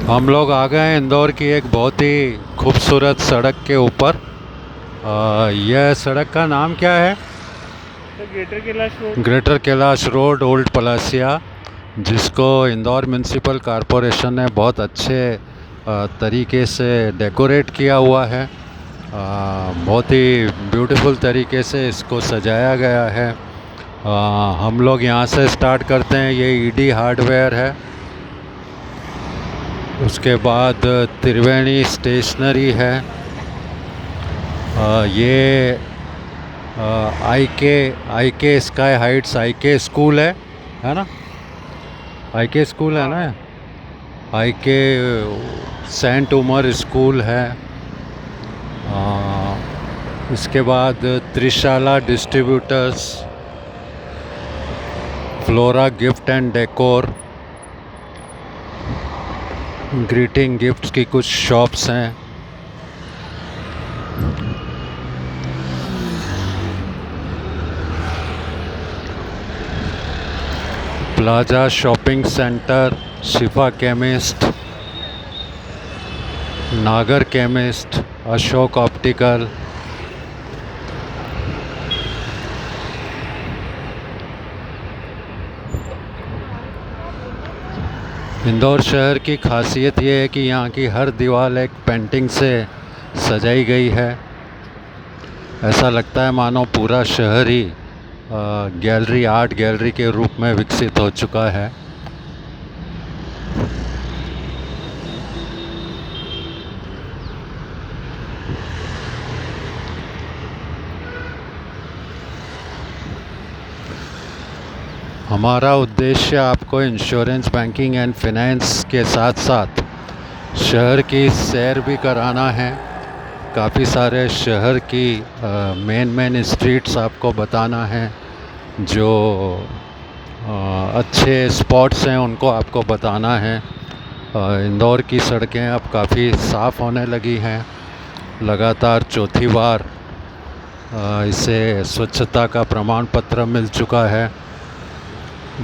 हम लोग आ गए हैं इंदौर की एक बहुत ही खूबसूरत सड़क के ऊपर। यह सड़क का नाम क्या है? तो greater Kailash road. Greater Kailash road, old Palasia, जिसको इंदौर म्यूनसिपल कॉरपोरेशन ने बहुत अच्छे तरीके से डेकोरेट किया हुआ है। बहुत ही ब्यूटीफुल तरीके से इसको सजाया गया है। हम लोग यहाँ से स्टार्ट करते हैं। ये ईडी हार्डवेयर है। उसके बाद त्रिवेणी स्टेशनरी है। ये आई के स्काई हाइट्स आई के स्कूल है ना? आई के स्कूल है हाँ ना? हाँ। आई के सेंट उमर स्कूल है। इसके बाद Trishala distributors, flora gift and decor, greeting gifts की कुछ शॉप्स हैं। प्लाजा शॉपिंग सेंटर, शिफा केमिस्ट, नागर केमिस्ट, अशोक ऑप्टिकल। इंदौर शहर की खासियत ये है कि यहाँ की हर दीवार एक पेंटिंग से सजाई गई है। ऐसा लगता है मानो पूरा शहर ही गैलरी, आर्ट गैलरी के रूप में विकसित हो चुका है। हमारा उद्देश्य आपको इंश्योरेंस, बैंकिंग एंड फाइनेंस के साथ साथ शहर की सैर भी कराना है। काफ़ी सारे शहर की मेन स्ट्रीट्स आपको बताना है। जो अच्छे स्पॉट्स हैं उनको आपको बताना है। इंदौर की सड़कें अब काफ़ी साफ़ होने लगी हैं। लगातार चौथी बार इसे स्वच्छता का प्रमाण पत्र मिल चुका है।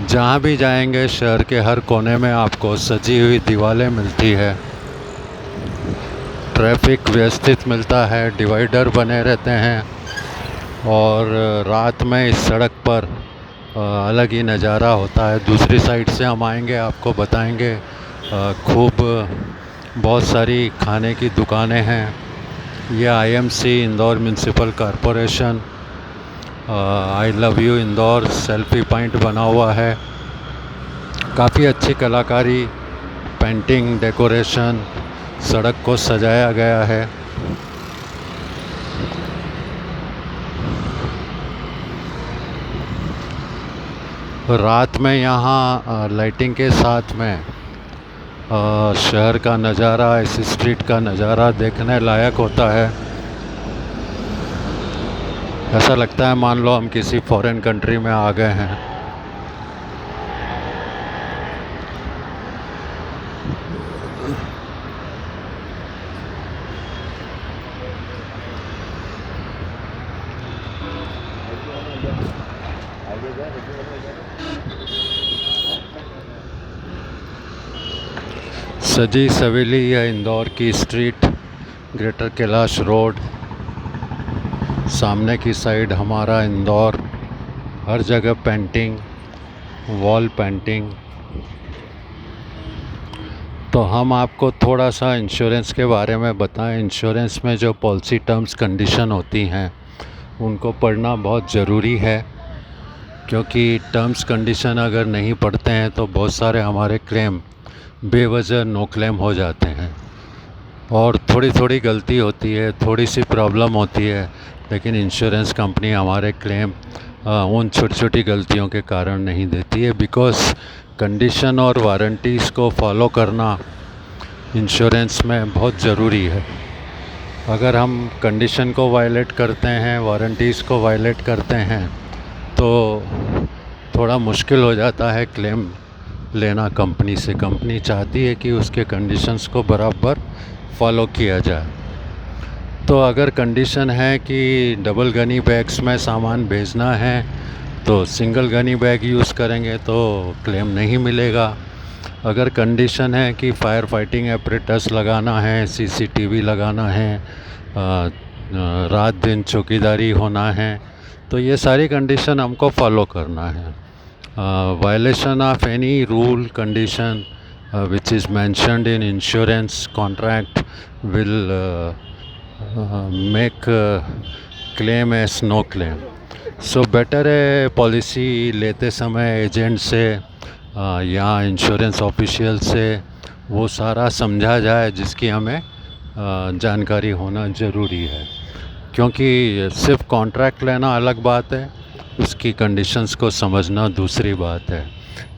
जहाँ भी जाएंगे शहर के हर कोने में आपको सजी हुई दीवारें मिलती है। ट्रैफिक व्यवस्थित मिलता है, डिवाइडर बने रहते हैं। और रात में इस सड़क पर अलग ही नज़ारा होता है। दूसरी साइड से हम आएंगे, आपको बताएंगे। खूब बहुत सारी खाने की दुकानें हैं। ये IMC, Indore municipal corporation, I love you Indore selfie point बना हुआ है। काफ़ी अच्छी कलाकारी, पेंटिंग, डेकोरेशन, सड़क को सजाया गया है। रात में यहाँ लाइटिंग के साथ में शहर का नज़ारा, इस स्ट्रीट का नज़ारा देखने लायक होता है। ऐसा लगता है मान लो हम किसी फॉरेन कंट्री में आ गए हैं। सजी सवेली है इंदौर की स्ट्रीट, ग्रेटर कैलाश रोड। सामने की साइड हमारा इंदौर, हर जगह पेंटिंग, वॉल पेंटिंग। तो हम आपको थोड़ा सा इंश्योरेंस के बारे में बताएं। इंश्योरेंस में जो पॉलिसी टर्म्स कंडीशन होती हैं उनको पढ़ना बहुत ज़रूरी है, क्योंकि टर्म्स कंडीशन अगर नहीं पढ़ते हैं तो बहुत सारे हमारे क्लेम बेवजह नो क्लेम हो जाते हैं। और थोड़ी थोड़ी गलती होती है, थोड़ी सी प्रॉब्लम होती है, लेकिन इंश्योरेंस कंपनी हमारे क्लेम उन छोटी छोटी गलतियों के कारण नहीं देती है। बिकॉज़ कंडीशन और वारंटीज़ को फॉलो करना इंश्योरेंस में बहुत ज़रूरी है। अगर हम कंडीशन को वायलेट करते हैं, वारंटीज़ को वायलेट करते हैं, तो थोड़ा मुश्किल हो जाता है क्लेम लेना कंपनी से। कंपनी चाहती है कि उसके कंडीशंस को बराबर फॉलो किया जाए। तो अगर कंडीशन है कि डबल गनी बैग्स में सामान भेजना है तो सिंगल गनी बैग यूज़ करेंगे तो क्लेम नहीं मिलेगा। अगर कंडीशन है कि फायर फाइटिंग एपरेटस लगाना है, सीसीटीवी लगाना है, रात दिन चौकीदारी होना है, तो ये सारी कंडीशन हमको फॉलो करना है. Violation of any rule condition which is mentioned in insurance contract will make claim as no claim. So better है पॉलिसी लेते समय एजेंट से या इंश्योरेंस ऑफिशियल से वो सारा समझा जाए जिसकी हमें जानकारी होना ज़रूरी है, क्योंकि सिर्फ कॉन्ट्रैक्ट लेना अलग बात है, उसकी कंडीशंस को समझना दूसरी बात है.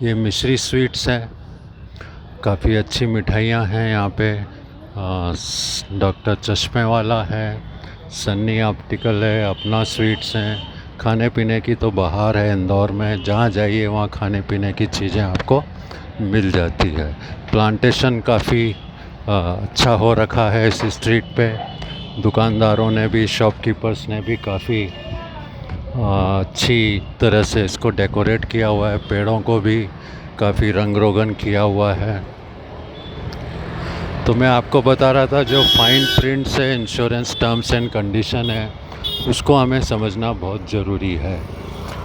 ये मिश्री स्वीट्स है, काफ़ी अच्छी मिठाइयाँ हैं यहाँ पे. डॉक्टर चश्मे वाला है, सन्नी ऑप्टिकल है, अपना स्वीट्स हैं. खाने पीने की तो बाहर है इंदौर में, जहाँ जाइए वहाँ खाने पीने की चीज़ें आपको मिल जाती है. प्लांटेशन काफ़ी अच्छा हो रखा है इस स्ट्रीट पे. दुकानदारों ने भी, शॉपकीपर्स ने भी काफ़ी अच्छी तरह से इसको डेकोरेट किया हुआ है. पेड़ों को भी काफ़ी रंग रोगन किया हुआ है. तो मैं आपको बता रहा था जो फाइन प्रिंट से इंश्योरेंस टर्म्स एंड कंडीशन है उसको हमें समझना बहुत ज़रूरी है.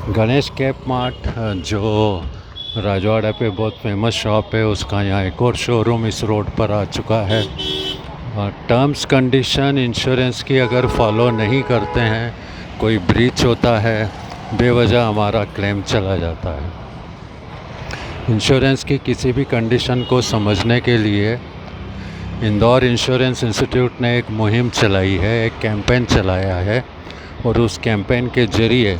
गणेश कैप मार्ट जो राजवाड़ा पे बहुत फेमस शॉप है, उसका यहाँ एक और शोरूम इस रोड पर आ चुका है. टर्म्स कंडीशन इंश्योरेंस की अगर फॉलो नहीं करते हैं, कोई ब्रीच होता है, बेवजह हमारा क्लेम चला जाता है. इंश्योरेंस की किसी भी कंडीशन को समझने के लिए इंदौर इंश्योरेंस इंस्टीट्यूट ने एक मुहिम चलाई है, एक कैंपेन चलाया है, और उस कैंपेन के ज़रिए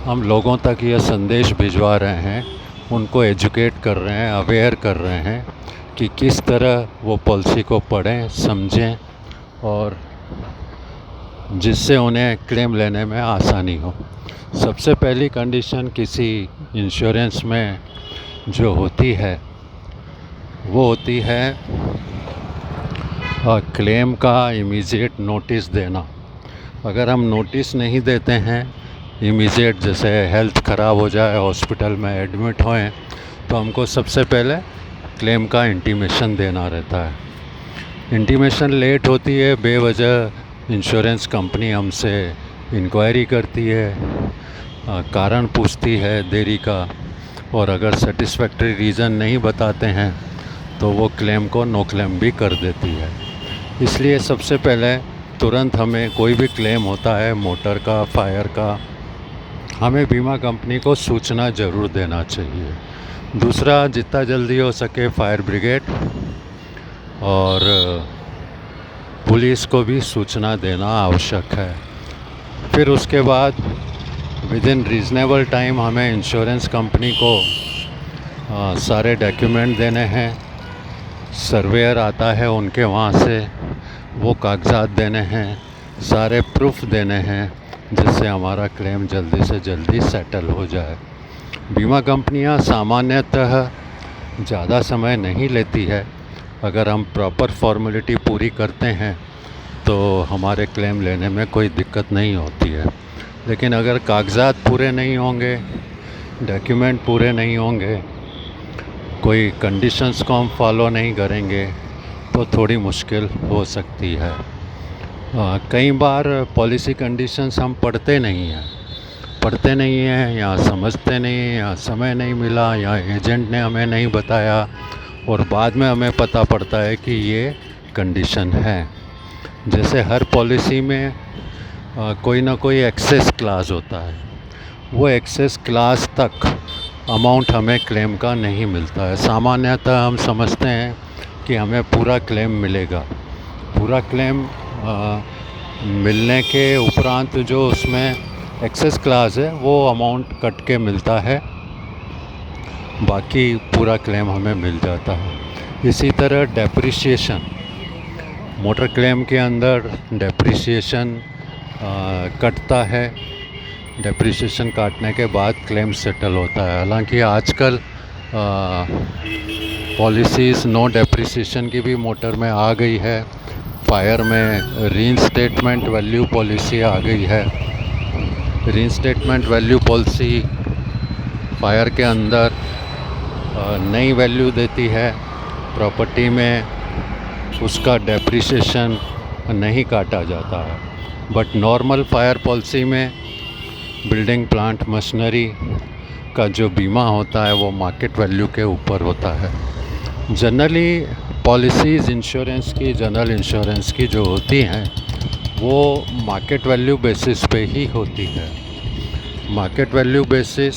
हम लोगों तक यह संदेश भिजवा रहे हैं, उनको एजुकेट कर रहे हैं, अवेयर कर रहे हैं कि किस तरह वो पॉलिसी को पढ़ें, समझें, और जिससे उन्हें क्लेम लेने में आसानी हो. सबसे पहली कंडीशन किसी इंश्योरेंस में जो होती है वो होती है क्लेम का इमीडिएट नोटिस देना. अगर हम नोटिस नहीं देते हैं इमीडिएट, जैसे हेल्थ ख़राब हो जाए, हॉस्पिटल में एडमिट होएं, तो हमको सबसे पहले क्लेम का इंटीमेशन देना रहता है. इंटीमेशन लेट होती है, बेवजह इंश्योरेंस कंपनी हमसे इंक्वायरी करती है, कारण पूछती है देरी का, और अगर सेटिस्फैक्ट्री रीज़न नहीं बताते हैं तो वो क्लेम को नो क्लेम भी कर देती है. इसलिए सबसे पहले तुरंत हमें कोई भी क्लेम होता है, मोटर का, फायर का, हमें बीमा कंपनी को सूचना ज़रूर देना चाहिए. दूसरा, जितना जल्दी हो सके फायर ब्रिगेड और पुलिस को भी सूचना देना आवश्यक है. फिर उसके बाद विद इन रीज़नेबल टाइम हमें इंश्योरेंस कंपनी को सारे डॉक्यूमेंट देने हैं. सर्वेयर आता है उनके वहाँ से, वो कागजात देने हैं, सारे प्रूफ देने हैं, जिससे हमारा क्लेम जल्दी से जल्दी सेटल हो जाए. बीमा कंपनियां सामान्यतः ज़्यादा समय नहीं लेती है. अगर हम प्रॉपर फॉर्मेलिटी पूरी करते हैं तो हमारे क्लेम लेने में कोई दिक्कत नहीं होती है. लेकिन अगर कागजात पूरे नहीं होंगे, डॉक्यूमेंट पूरे नहीं होंगे, कोई कंडीशंस को हम फॉलो नहीं करेंगे, तो थोड़ी मुश्किल हो सकती है. कई बार पॉलिसी कंडीशंस हम पढ़ते नहीं हैं या समझते नहीं हैं, या समय नहीं मिला, या एजेंट ने हमें नहीं बताया, और बाद में हमें पता पड़ता है कि ये कंडीशन है. जैसे हर पॉलिसी में कोई ना कोई एक्सेस क्लास होता है, वो एक्सेस क्लास तक अमाउंट हमें क्लेम का नहीं मिलता है. सामान्यतः हम समझते हैं कि हमें पूरा क्लेम मिलेगा. पूरा क्लेम मिलने के उपरांत जो उसमें एक्सेस क्लास है वो अमाउंट कट के मिलता है, बाकी पूरा क्लेम हमें मिल जाता है. इसी तरह डेप्रिसिएशन, मोटर क्लेम के अंदर डेप्रिसिएशन कटता है. डेप्रिसिएशन काटने के बाद क्लेम सेटल होता है. हालांकि आजकल पॉलिसीज़ नो डेप्रिसिएशन की भी मोटर में आ गई है. फायर में रीइंस्टेटमेंट वैल्यू पॉलिसी आ गई है. रीइंस्टेटमेंट वैल्यू पॉलिसी फायर के अंदर नई वैल्यू देती है प्रॉपर्टी में, उसका डेप्रिसिएशन नहीं काटा जाता है। बट नॉर्मल फायर पॉलिसी में बिल्डिंग प्लांट मशीनरी का जो बीमा होता है वो मार्केट वैल्यू के ऊपर होता है। जनरली पॉलिसीज़ इंश्योरेंस की, जनरल इंश्योरेंस की जो होती हैं वो मार्केट वैल्यू बेसिस पे ही होती है। Market value basis